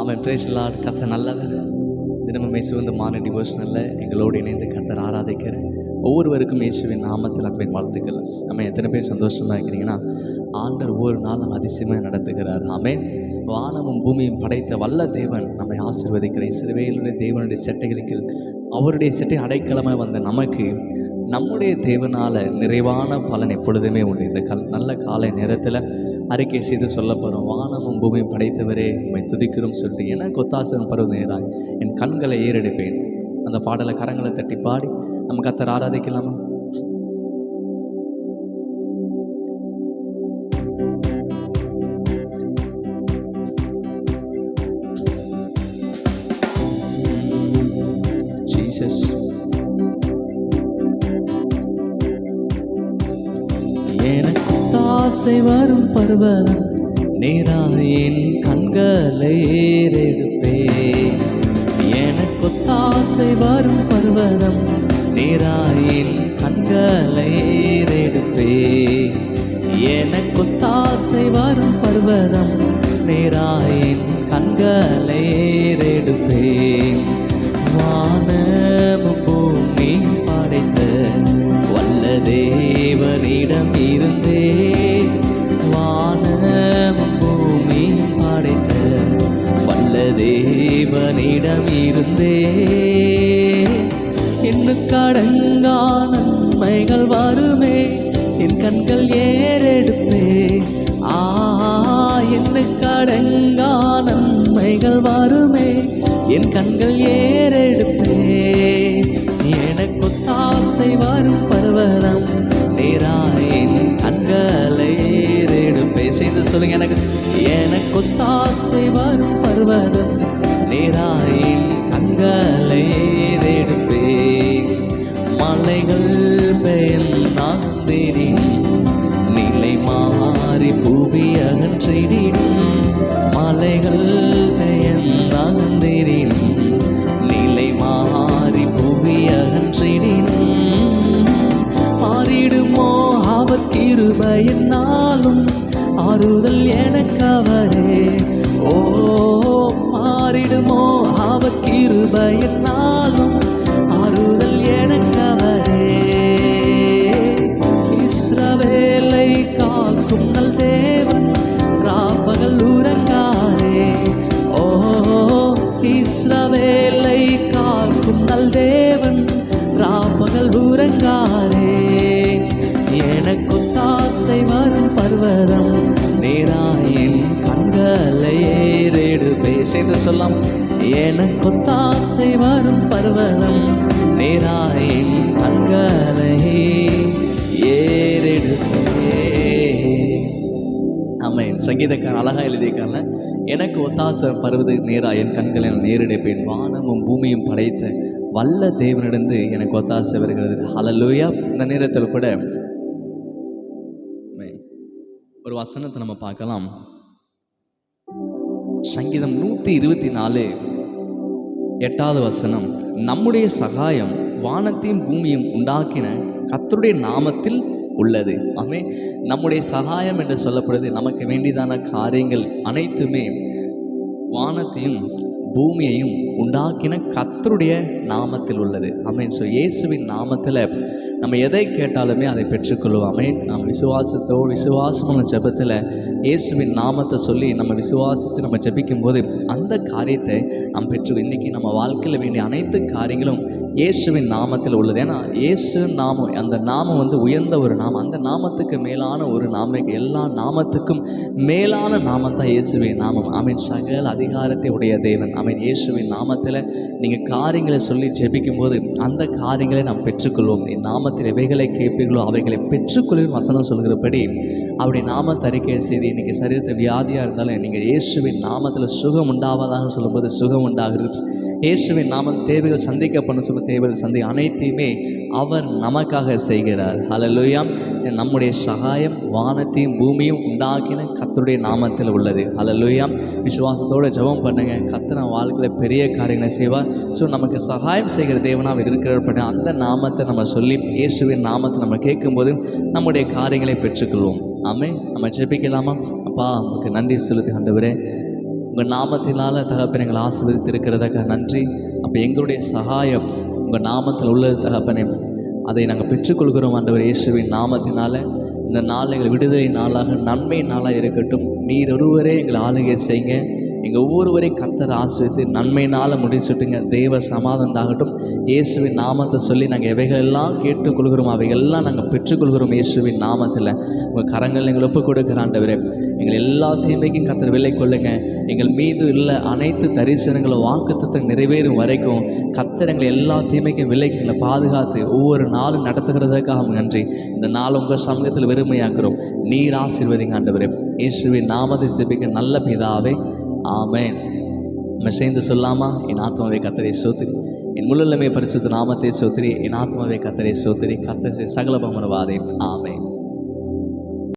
அவன் பிரேசலாட் கத்த நல்லவர். தினமும் இயேசுவின் மார்னிங் டிவோஷனில் எங்களோடு இணைந்து கத்தர் ஆராதிக்கிற ஒவ்வொருவருக்கும் இயேசுவின் நாமத்தில் அன்பின் வாழ்த்துக்கள். நம்ம எத்தனை பேர் சந்தோஷமாக இருக்கிறீங்கன்னா, ஆண்டவர் ஒவ்வொரு நாளும் அதிசயமாக நடத்துகிறார். ஆமென். வானமும் பூமியும் படைத்த வல்ல தேவன் நம்மை ஆசீர்வதிக்கிற இஸ்ரவேலுடைய தேவனுடைய செட்டைகளுக்கு அவருடைய செட்டை அடைக்கலமாக வந்த நமக்கு நம்முடைய தேவனால் நிறைவான பலன் எப்பொழுதுமே உண்டு. இந்த நல்ல காலை நேரத்தில் அறிக்கை செய்து சொல்ல போகிறோம். வானமும் பூமியும் படைத்தவரே உம்மை துதிக்கிறோம் சொல்லிட்டு, எனக்கு ஒத்தாசனம் பருவ நேராய் என் கண்களை ஏறெடுப்பேன். அந்த பாடலை கரங்களை தட்டி பாடி நம்ம கத்தர் ஆராதிக்கலாமா? ஜீசஸ். எனக்கு ஆசை வரும் பர்வதம் நேராயின் கண்களை ஏறெடுப்பே. எனக்கு ஆசை வரும் பர்வதம் நேராயின் கண்களை ஏறெடுப்பே. எனக்கு ஆசை வரும் பர்வதம் நேராயின் கண்களை ஏறெடுப்பே. வானமும் பூமி படைத்த வல்ல தேவனிடம் இருந்தே. வானமும் பூமி படைத்த வல்ல தேவனிடம் இருந்தே. இன்னுக்கு அடங்கா நன்மைகள் வருமே, என் கண்கள் ஏறெடுப்பே. இன்னுக்கு அடங்கா நன்மைகள் வருமே, என் கண்கள் ஏறெடுப்பே. எனக்கு ஒத்தாசை வரும் பர்வதம் நேராயின் கண்களை ஏறெடுப்பே. சேர்ந்து சொல்லுங்க, எனக்கு ஒத்தாசை வரும் பர்வதம் நேராயின் கண்களை ஏறெடுப்பே. மலைகள் பெயர்ந்திடின், நிலை மாறி புவி அகன்றிடின். மலைகள் பெயர்ந்திடின், நிலை மாறி புவி அகன்றிடின். மாறிடுமோ அவர் கிருபை என்னாலும், ஆறுதல் எனக்கு அவரே. ஓ, மாறிடுமோ அவர் கிருபை என்னாலும், ஆறுதல் எனக்கு அவரே. இஸ்ரவேலை காக்கும் நல் தேவன், ராப்பகல் உறங்காரே. ஓ, இஸ்ரவேலை காக்கும் நல் தேவன், ராப்பகல் உறங்காரே. எனக்கு ஒத்தாசை வரும் பர்வதம் நேராயின் கண்களை ஏறெடுப்பே. சேர்ந்து சொல்லலாம், எனக்கு ஒத்தாசை வரும் பர்வதம் நேராயின் கண்களை ஏறெடுப்பே. ஆமென். சங்கீதக்காரன் அழகா எழுதியிருக்காங்க, எனக்கு ஒத்தாசை பருவது நேரா என் கண்களை நான் நேரிடைப்பேன். வானமும் பூமியும் படைத்த வல்ல தேவனிடந்து எனக்கு ஒத்தாசை வருகிறது. ஹல்லேலூயா. இந்த நேரத்தில் கூட ஒரு வசனத்தை நம்ம பார்க்கலாம். சங்கீதம் 124 8வது வசனம், நம்முடைய சகாயம் வானத்தையும் பூமியும் உண்டாக்கின கர்த்தருடைய நாமத்தில் உள்ளது. ஆமே. நம்முடைய சகாயம் என்று சொல்லப்படுது, நமக்கு வேண்டியதான காரியங்கள் அனைத்துமே வானத்தையும் பூமியையும் உண்டாக்கின கர்த்தருடைய நாமத்தில் உள்ளது. ஆமென். ஸோ இயேசுவின் நாமத்தில் நம்ம எதை கேட்டாலுமே அதை பெற்றுக்கொள்வோம். ஆமென். நம்ம விசுவாசமான ஜெபத்தில் இயேசுவின் நாமத்தை சொல்லி நம்ம விசுவாசித்து நம்ம ஜெபிக்கும் போது அந்த காரியத்தை நாம் பெற்று, இன்றைக்கி நம்ம வாழ்க்கையில் வேண்டிய அனைத்து காரியங்களும் இயேசுவின் நாமத்தில் உள்ளது. ஏன்னா இயேசு நாமம், அந்த நாமம் உயர்ந்த ஒரு நாமம். அந்த நாமத்துக்கு மேலான ஒரு நாமம், எல்லா நாமத்துக்கும் மேலான நாமம் தான் இயேசுவின் நாமம். ஆமென். சகல அதிகாரத்தை உடைய தேவன். ஆமென். இயேசுவின் நாமத்தில் நீங்கள் காரியங்களை சொல்லி ஜெபிக்கும் போது அந்த காரியங்களை நாம் பெற்றுக்கொள்வோம். என் நாமத்தில் எவைகளை கேட்பீர்களோ அவைகளை பெற்றுக்கொள்ளும் வசனம் சொல்கிறபடி அவருடைய நாமத்தை அறிக்கை செய்து, இன்றைக்கி சரீரத்தை வியாதியாக இருந்தாலும் நீங்கள் இயேசுவின் நாமத்தில் சுகம் உண்டாவதாக சொல்லும்போது சுகம் உண்டாகிறது. இயேசுவின் நாமம் தேவைகள் சந்திக்கப்படும் சொல்ல தேவைகள் அனைத்தையுமே அவர் நமக்காக செய்கிறார். ஹல்லேலூயா. நம்முடைய சகாயம் வானத்தையும் பூமியும் உண்டாக்கின கர்த்தருடைய நாமத்தில் உள்ளது. ஹல்லேலூயா. விசுவாசத்தோடு ஜெபம் பண்ணுங்க. கர்த்தர் நம்ம வாழ்க்கையில் பெரிய காரியங்களை செய்வார். ஸோ நமக்கு சகாயம் செய்கிற தேவனாக இருக்கிற அந்த நாமத்தை நம்ம சொல்லி இயேசுவின் நாமத்தை நம்ம கேட்கும்போது நம்முடைய காரியங்களை பெற்றுக்கொள்வோம். ஆமென். நம்ம ஜெபிக்கலாமா? அப்பா, நமக்கு நன்றி செலுத்து ஆண்டவரே. உங்கள் நாமத்தினால தகப்பனை எங்களை ஆசீர்வதித்து இருக்கிறதுக்காக நன்றி. அப்போ எங்களுடைய சகாயம் உங்கள் நாமத்தில் உள்ளது தகப்பனே, அதை நாங்கள் பெற்றுக்கொள்கிறோம் ஆண்டவர் இயேசுவின் நாமத்தினால. இந்த நாள் எங்கள் விடுதலை நாளாக நன்மை நாளாக இருக்கட்டும். நீர் ஒருவரே எங்களை ஆளுகை செய்யுங்க. எங்கள் ஒவ்வொருவரையும் கர்த்தர் ஆசீர்வதித்து நன்மையினால் முடிச்சுட்டுங்க. தேவ சமாதானம் ஆகட்டும். இயேசுவின் நாமத்தை சொல்லி நாங்கள் எவைகளெல்லாம் கேட்டுக்கொள்கிறோம் அவைகளெல்லாம் நாங்கள் பெற்றுக்கொள்கிறோம் இயேசுவின் நாமத்தில். உங்கள் கரங்கள் எங்களை ஒப்புக் கொடுக்கிற ஆண்டவரே, எங்கள் எல்லா தீமைக்கும் கர்த்தர் விலை கொள்ளுங்க. எங்கள் மீது உள்ள அனைத்து தரிசனங்களும் வாக்குத்தத்தம் நிறைவேறும் வரைக்கும் கர்த்தர் எங்களை எல்லா தீமைக்கும் விலைக்கு எங்களை பாதுகாத்து ஒவ்வொரு நாளும் நடத்துகிறதுக்காக நன்றி. இந்த நாள் உங்கள் சமூகத்தில் வெறுமையாக்குறோம். நீர் ஆசீர்வதிங்க ஆண்டவரே. இயேசுவின் நாமத்தை ஜெபிக்க நல்ல பிதாவே, ஆமென். நம்ம சேர்ந்து சொல்லாமா? என் ஆத்மாவே கர்த்தரை ஸ்தோத்திரி, என் முழுமே பரிசுத்த நாமத்தை ஸ்தோத்திரி, என் ஆத்மாவே கர்த்தரை ஸ்தோத்திரி, கர்த்தர் சகல பமரவாதே. ஆமென்.